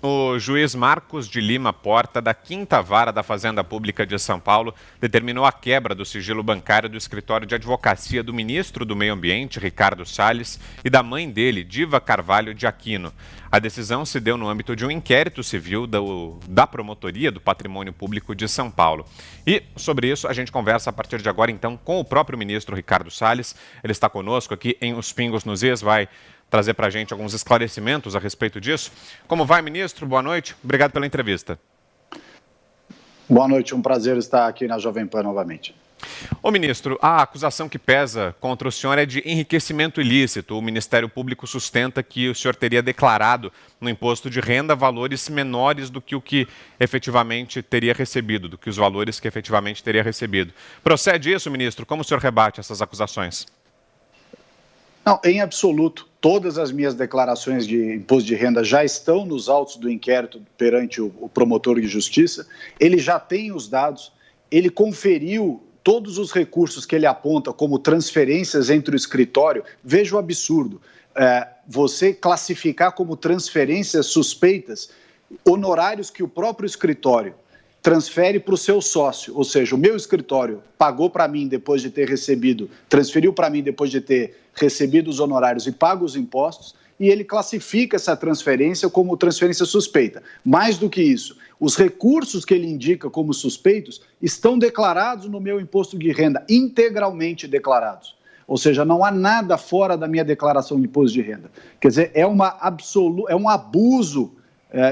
O juiz Marcos de Lima Porta, da 5ª Vara da Fazenda Pública de São Paulo, determinou a quebra do sigilo bancário do escritório de advocacia do ministro do Meio Ambiente, Ricardo Salles, e da mãe dele, Diva Carvalho de Aquino. A decisão se deu no âmbito de um inquérito civil da Promotoria do Patrimônio Público de São Paulo. E sobre isso a gente conversa a partir de agora, então, com o próprio ministro Ricardo Salles. Ele está conosco aqui em Os Pingos nos Is, vai trazer para a gente alguns esclarecimentos a respeito disso. Como vai, ministro? Boa noite. Obrigado pela entrevista. Boa noite, um prazer estar aqui na Jovem Pan novamente. Ô, ministro, a acusação que pesa contra o senhor é de enriquecimento ilícito. O Ministério Público sustenta que o senhor teria declarado no imposto de renda valores menores do que o que efetivamente teria recebido, do que os valores que efetivamente teria recebido. Procede isso, ministro? Como o senhor rebate essas acusações? Não, em absoluto, todas as minhas declarações de imposto de renda já estão nos autos do inquérito perante o promotor de justiça. Ele já tem os dados, ele conferiu todos os recursos que ele aponta como transferências entre o escritório. Veja o absurdo, você classificar como transferências suspeitas honorários que o próprio escritório transfere para o seu sócio, ou seja, o meu escritório pagou para mim depois de ter recebido, transferiu para mim depois de ter recebido os honorários e pago os impostos, e ele classifica essa transferência como transferência suspeita. Mais do que isso, os recursos que ele indica como suspeitos estão declarados no meu imposto de renda, integralmente declarados. Ou seja, não há nada fora da minha declaração de imposto de renda. Quer dizer, é um abuso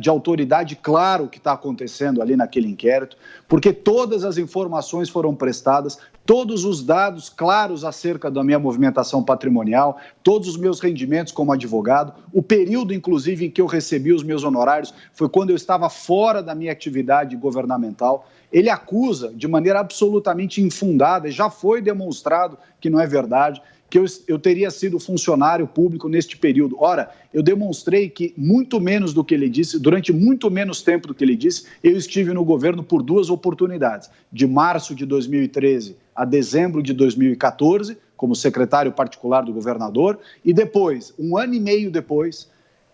de autoridade, claro, que está acontecendo ali naquele inquérito, porque todas as informações foram prestadas, todos os dados claros acerca da minha movimentação patrimonial, todos os meus rendimentos como advogado, o período, inclusive, em que eu recebi os meus honorários foi quando eu estava fora da minha atividade governamental. Ele acusa, de maneira absolutamente infundada, e já foi demonstrado que não é verdade, que eu teria sido funcionário público neste período. Ora, eu demonstrei que muito menos do que ele disse, durante muito menos tempo do que ele disse, eu estive no governo por 2 oportunidades, de março de 2013 a dezembro de 2014, como secretário particular do governador, e depois, 1 ano e meio depois,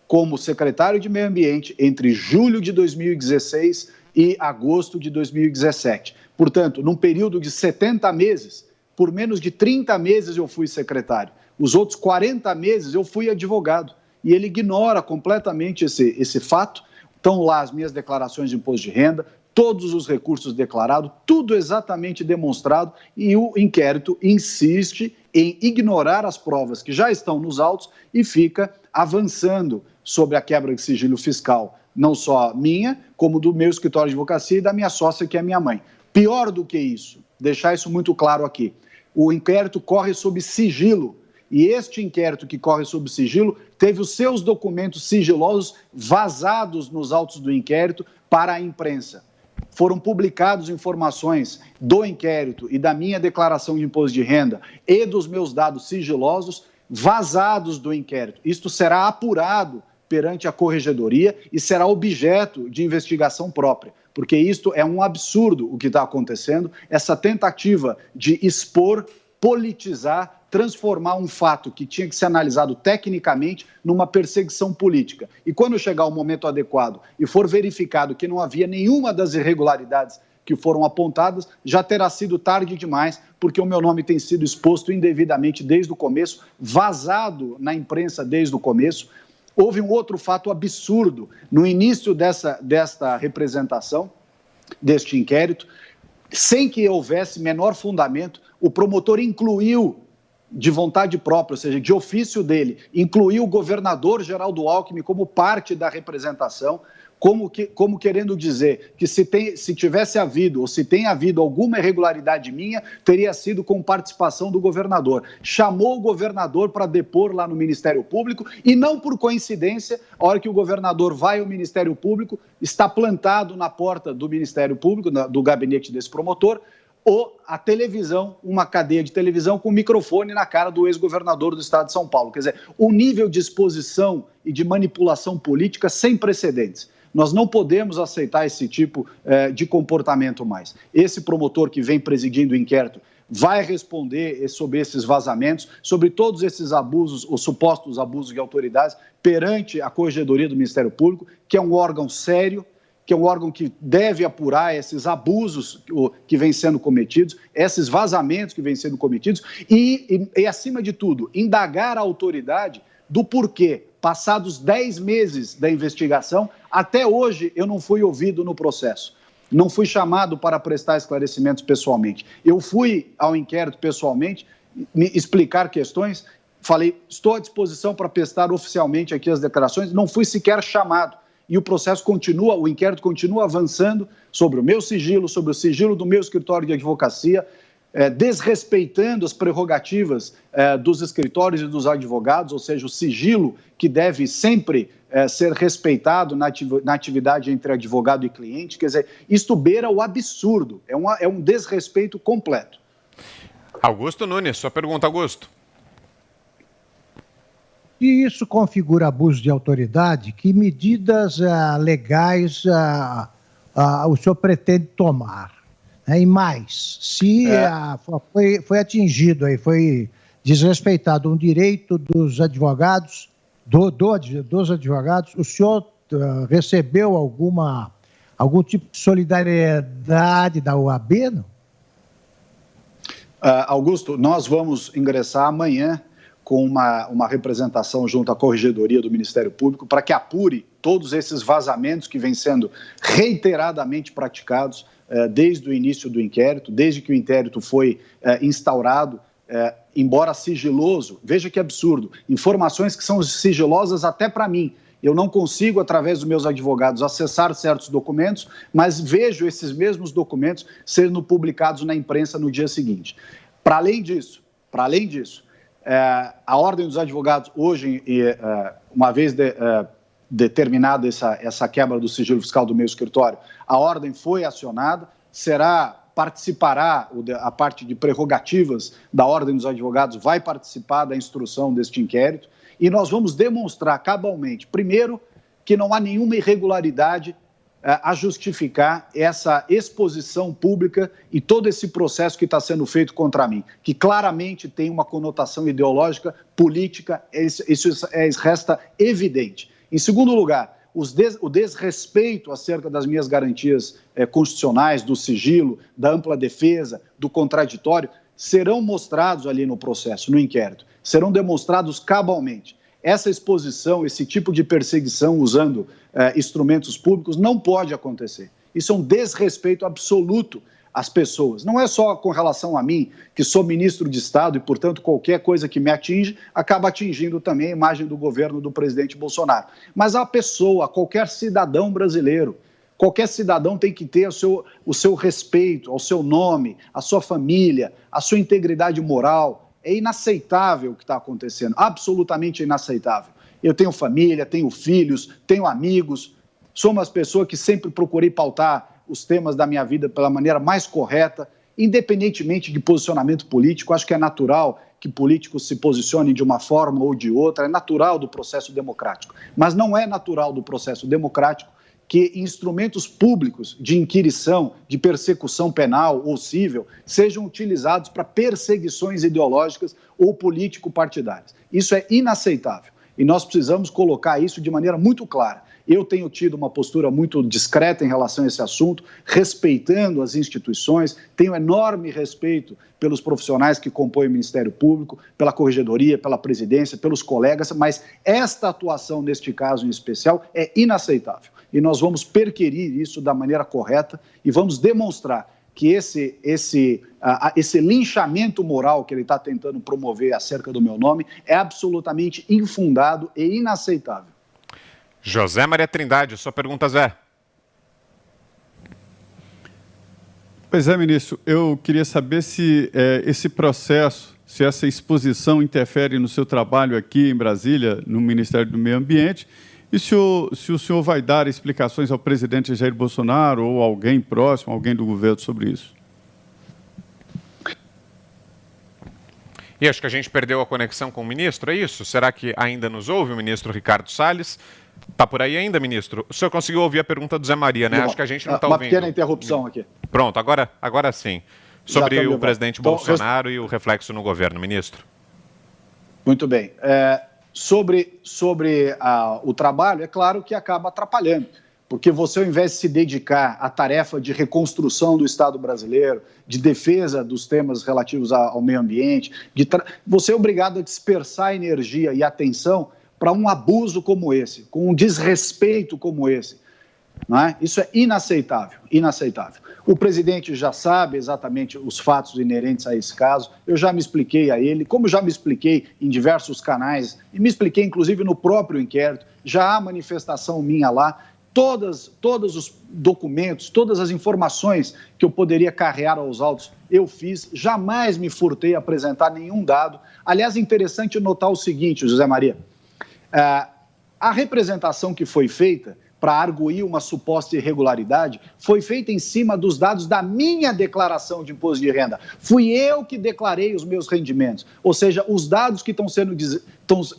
como secretário de Meio Ambiente, entre julho de 2016 e agosto de 2017. Portanto, num período de 70 meses, por menos de 30 meses eu fui secretário. Os outros 40 meses eu fui advogado. E ele ignora completamente esse fato. Estão lá as minhas declarações de imposto de renda, todos os recursos declarados, tudo exatamente demonstrado, e o inquérito insiste em ignorar as provas que já estão nos autos e fica avançando sobre a quebra de sigilo fiscal, não só minha, como do meu escritório de advocacia e da minha sócia, que é minha mãe. Pior do que isso, deixar isso muito claro aqui, o inquérito corre sob sigilo, e este inquérito que corre sob sigilo teve os seus documentos sigilosos vazados nos autos do inquérito para a imprensa. Foram publicadas informações do inquérito e da minha declaração de imposto de renda e dos meus dados sigilosos vazados do inquérito. Isto será apurado perante a Corregedoria e será objeto de investigação própria, porque isto é um absurdo o que está acontecendo, essa tentativa de expor, politizar, transformar um fato que tinha que ser analisado tecnicamente numa perseguição política. E quando chegar o momento adequado e for verificado que não havia nenhuma das irregularidades que foram apontadas, já terá sido tarde demais, porque o meu nome tem sido exposto indevidamente desde o começo, vazado na imprensa desde o começo. Houve um outro fato absurdo no início desta representação, deste inquérito, sem que houvesse menor fundamento, o promotor incluiu, de vontade própria, ou seja, de ofício dele, incluiu o governador Geraldo Alckmin como parte da representação, como querendo dizer que se tivesse havido ou se tem havido alguma irregularidade minha, teria sido com participação do governador. Chamou o governador para depor lá no Ministério Público e não por coincidência, a hora que o governador vai ao Ministério Público, está plantado na porta do Ministério Público, do gabinete desse promotor, ou a televisão, uma cadeia de televisão com microfone na cara do ex-governador do estado de São Paulo. Quer dizer, um nível de exposição e de manipulação política sem precedentes. Nós não podemos aceitar esse tipo de comportamento mais. Esse promotor que vem presidindo o inquérito vai responder sobre esses vazamentos, sobre todos esses abusos, os supostos abusos de autoridades, perante a Corregedoria do Ministério Público, que é um órgão sério, que é um órgão que deve apurar esses abusos que vêm sendo cometidos, esses vazamentos que vêm sendo cometidos e, acima de tudo, indagar a autoridade do porquê, passados 10 meses da investigação, até hoje eu não fui ouvido no processo. Não fui chamado para prestar esclarecimentos pessoalmente. Eu fui ao inquérito pessoalmente, me explicar questões, falei, estou à disposição para prestar oficialmente aqui as declarações, não fui sequer chamado. E o processo continua, o inquérito continua avançando sobre o meu sigilo, sobre o sigilo do meu escritório de advocacia, desrespeitando as prerrogativas dos escritórios e dos advogados, ou seja, o sigilo que deve sempre ser respeitado na atividade entre advogado e cliente. Quer dizer, isto beira o absurdo, é um desrespeito completo. Augusto Nunes, sua pergunta, Augusto. E isso configura abuso de autoridade, que medidas legais o senhor pretende tomar? E mais, se foi atingido, foi desrespeitado um direito dos advogados, dos advogados, o senhor recebeu algum tipo de solidariedade da OAB, não? Augusto, nós vamos ingressar amanhã com uma representação junto à Corregedoria do Ministério Público para que apure todos esses vazamentos que vêm sendo reiteradamente praticados desde o início do inquérito, desde que o inquérito foi instaurado, embora sigiloso. Veja que absurdo, informações que são sigilosas até para mim. Eu não consigo, através dos meus advogados, acessar certos documentos, mas vejo esses mesmos documentos sendo publicados na imprensa no dia seguinte. Para além disso, a Ordem dos Advogados, hoje, uma vez determinada essa quebra do sigilo fiscal do meu escritório, a Ordem foi acionada, participará, a parte de prerrogativas da Ordem dos Advogados vai participar da instrução deste inquérito, e nós vamos demonstrar cabalmente, primeiro, que não há nenhuma irregularidade a justificar essa exposição pública e todo esse processo que está sendo feito contra mim, que claramente tem uma conotação ideológica, política, isso resta evidente. Em segundo lugar, o desrespeito acerca das minhas garantias constitucionais, do sigilo, da ampla defesa, do contraditório, serão mostrados ali no processo, no inquérito, serão demonstrados cabalmente. Essa exposição, esse tipo de perseguição usando instrumentos públicos não pode acontecer. Isso é um desrespeito absoluto às pessoas. Não é só com relação a mim, que sou ministro de Estado e, portanto, qualquer coisa que me atinge acaba atingindo também a imagem do governo do presidente Bolsonaro. Mas a pessoa, qualquer cidadão brasileiro, qualquer cidadão tem que ter o seu respeito ao seu nome, à sua família, à sua integridade moral. É inaceitável o que está acontecendo, absolutamente inaceitável. Eu tenho família, tenho filhos, tenho amigos, sou uma pessoa que sempre procurei pautar os temas da minha vida pela maneira mais correta, independentemente de posicionamento político. Acho que é natural que políticos se posicionem de uma forma ou de outra, é natural do processo democrático. Mas não é natural do processo democrático que instrumentos públicos de inquirição, de persecução penal ou civil, sejam utilizados para perseguições ideológicas ou político-partidárias. Isso é inaceitável e nós precisamos colocar isso de maneira muito clara. Eu tenho tido uma postura muito discreta em relação a esse assunto, respeitando as instituições, tenho enorme respeito pelos profissionais que compõem o Ministério Público, pela Corregedoria, pela presidência, pelos colegas, mas esta atuação neste caso em especial é inaceitável. E nós vamos perquirir isso da maneira correta e vamos demonstrar que esse linchamento moral que ele está tentando promover acerca do meu nome é absolutamente infundado e inaceitável. José Maria Trindade, sua pergunta, Zé. Pois é, ministro, eu queria saber se esse processo, se essa exposição interfere no seu trabalho aqui em Brasília, no Ministério do Meio Ambiente, e se o senhor vai dar explicações ao presidente Jair Bolsonaro ou alguém próximo, alguém do governo sobre isso. E acho que a gente perdeu a conexão com o ministro, é isso? Será que ainda nos ouve o ministro Ricardo Salles? Está por aí ainda, ministro? O senhor conseguiu ouvir a pergunta do Zé Maria, né? Acho que a gente não está ouvindo. Uma pequena interrupção aqui. Pronto, agora sim. Sobre o presidente Bolsonaro e o reflexo no governo, ministro. Muito bem. Sobre o trabalho, é claro que acaba atrapalhando, porque você, ao invés de se dedicar à tarefa de reconstrução do Estado brasileiro, de defesa dos temas relativos ao meio ambiente, você é obrigado a dispersar energia e atenção para um abuso como esse, com um desrespeito como esse. Não é? Isso é inaceitável, inaceitável. O presidente já sabe exatamente os fatos inerentes a esse caso, eu já me expliquei a ele, como já me expliquei em diversos canais, e me expliquei inclusive no próprio inquérito, já há manifestação minha lá, todos os documentos, todas as informações que eu poderia carregar aos autos, eu fiz, jamais me furtei a apresentar nenhum dado. Aliás, é interessante notar o seguinte, José Maria, a representação que foi feita para arguir uma suposta irregularidade, foi feita em cima dos dados da minha declaração de imposto de renda. Fui eu que declarei os meus rendimentos. Ou seja, os dados que estão sendo...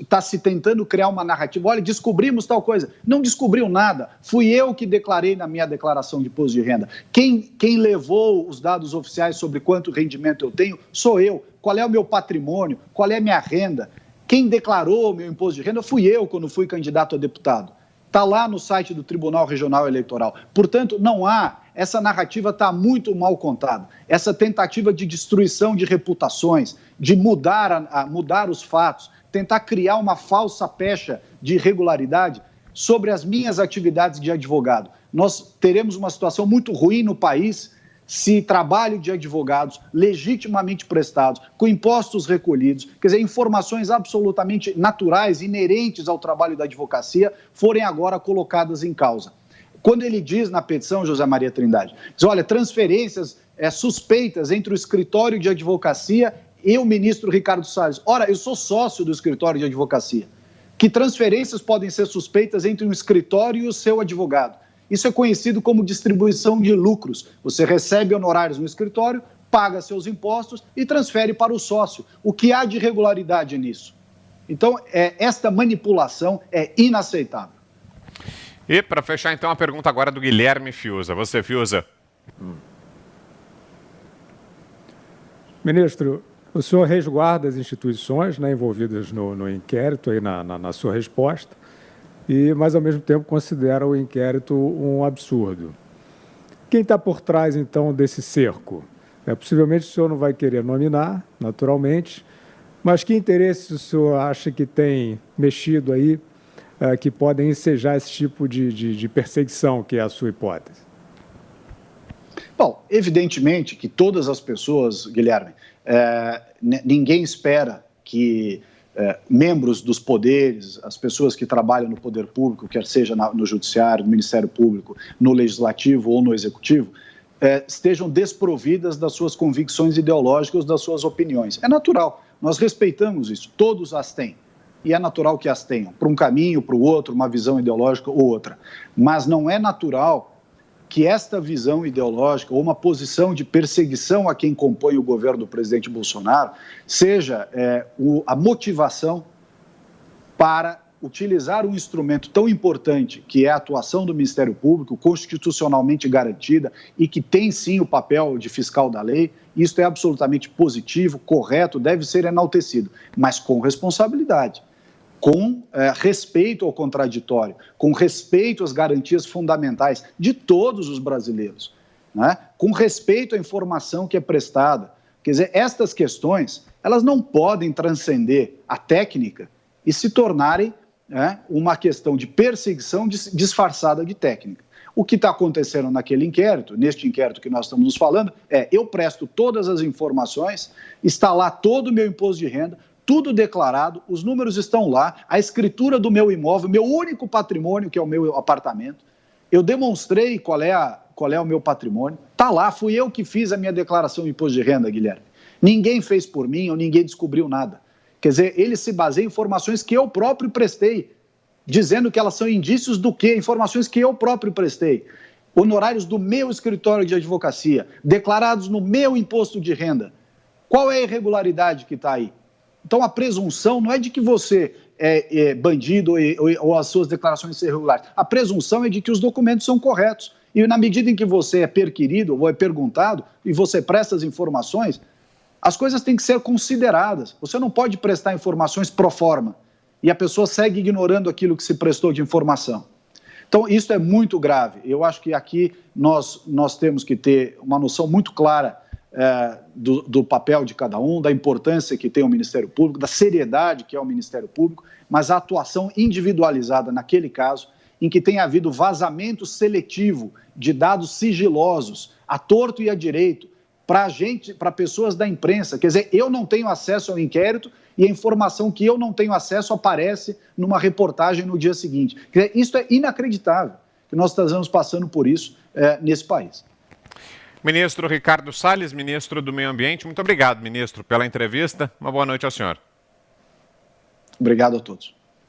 Está se tentando criar uma narrativa. Olha, descobrimos tal coisa. Não descobriu nada. Fui eu que declarei na minha declaração de imposto de renda. Quem levou os dados oficiais sobre quanto rendimento eu tenho sou eu. Qual é o meu patrimônio? Qual é a minha renda? Quem declarou o meu imposto de renda fui eu quando fui candidato a deputado. Está lá no site do Tribunal Regional Eleitoral. Portanto, não há, essa narrativa está muito mal contada. Essa tentativa de destruição de reputações, de mudar os fatos, tentar criar uma falsa pecha de irregularidade sobre as minhas atividades de advogado. Nós teremos uma situação muito ruim no país se trabalho de advogados legitimamente prestados, com impostos recolhidos, quer dizer, informações absolutamente naturais, inerentes ao trabalho da advocacia, forem agora colocadas em causa. Quando ele diz na petição, José Maria Trindade, diz, olha, transferências suspeitas entre o escritório de advocacia e o ministro Ricardo Salles. Ora, eu sou sócio do escritório de advocacia. Que transferências podem ser suspeitas entre um escritório e o seu advogado? Isso é conhecido como distribuição de lucros. Você recebe honorários no escritório, paga seus impostos e transfere para o sócio. O que há de irregularidade nisso? Então, esta manipulação é inaceitável. E, para fechar, então, a pergunta agora do Guilherme Fiuza. Você, Fiuza. Ministro, o senhor resguarda as instituições, né, envolvidas no inquérito, aí na sua resposta, mas, ao mesmo tempo, considera o inquérito um absurdo. Quem está por trás, então, desse cerco? Possivelmente o senhor não vai querer nominar, naturalmente, mas que interesses o senhor acha que tem mexido aí, que podem ensejar esse tipo de perseguição, que é a sua hipótese? Bom, evidentemente que todas as pessoas, Guilherme, ninguém espera que membros dos poderes, as pessoas que trabalham no poder público, quer seja no judiciário, no Ministério Público, no legislativo ou no executivo, estejam desprovidas das suas convicções ideológicas, das suas opiniões. É natural, nós respeitamos isso, todos as têm. E é natural que as tenham, para um caminho, para o outro, uma visão ideológica ou outra. Mas não é natural que esta visão ideológica ou uma posição de perseguição a quem compõe o governo do presidente Bolsonaro seja a motivação para utilizar um instrumento tão importante que é a atuação do Ministério Público, constitucionalmente garantida e que tem sim o papel de fiscal da lei. Isso é absolutamente positivo, correto, deve ser enaltecido, mas com responsabilidade, com respeito ao contraditório, com respeito às garantias fundamentais de todos os brasileiros, né? Com respeito à informação que é prestada. Quer dizer, estas questões, elas não podem transcender a técnica e se tornarem uma questão de perseguição disfarçada de técnica. O que está acontecendo naquele inquérito, neste inquérito que nós estamos nos falando, eu presto todas as informações, está lá todo o meu imposto de renda, tudo declarado, os números estão lá, a escritura do meu imóvel, meu único patrimônio, que é o meu apartamento. Eu demonstrei qual é o meu patrimônio. Está lá, fui eu que fiz a minha declaração de imposto de renda, Guilherme. Ninguém fez por mim ou ninguém descobriu nada. Quer dizer, ele se baseia em informações que eu próprio prestei, dizendo que elas são indícios do quê? Informações que eu próprio prestei. Honorários do meu escritório de advocacia, declarados no meu imposto de renda. Qual é a irregularidade que está aí? Então, a presunção não é de que você é bandido ou as suas declarações são irregulares. A presunção é de que os documentos são corretos E na medida em que você é perquirido ou é perguntado e você presta as informações, as coisas têm que ser consideradas. Você não pode prestar informações pro forma e a pessoa segue ignorando aquilo que se prestou de informação. Então, isso é muito grave. Eu acho que aqui nós temos que ter uma noção muito clara do papel de cada um, da importância que tem o Ministério Público, da seriedade que é o Ministério Público, mas a atuação individualizada naquele caso, em que tem havido vazamento seletivo de dados sigilosos, a torto e a direito, para pessoas da imprensa. Quer dizer, eu não tenho acesso ao inquérito e a informação que eu não tenho acesso aparece numa reportagem no dia seguinte. Quer dizer, isso é inacreditável, que nós estamos passando por isso nesse país. Ministro Ricardo Salles, ministro do Meio Ambiente, muito obrigado, ministro, pela entrevista. Uma boa noite ao senhor. Obrigado a todos.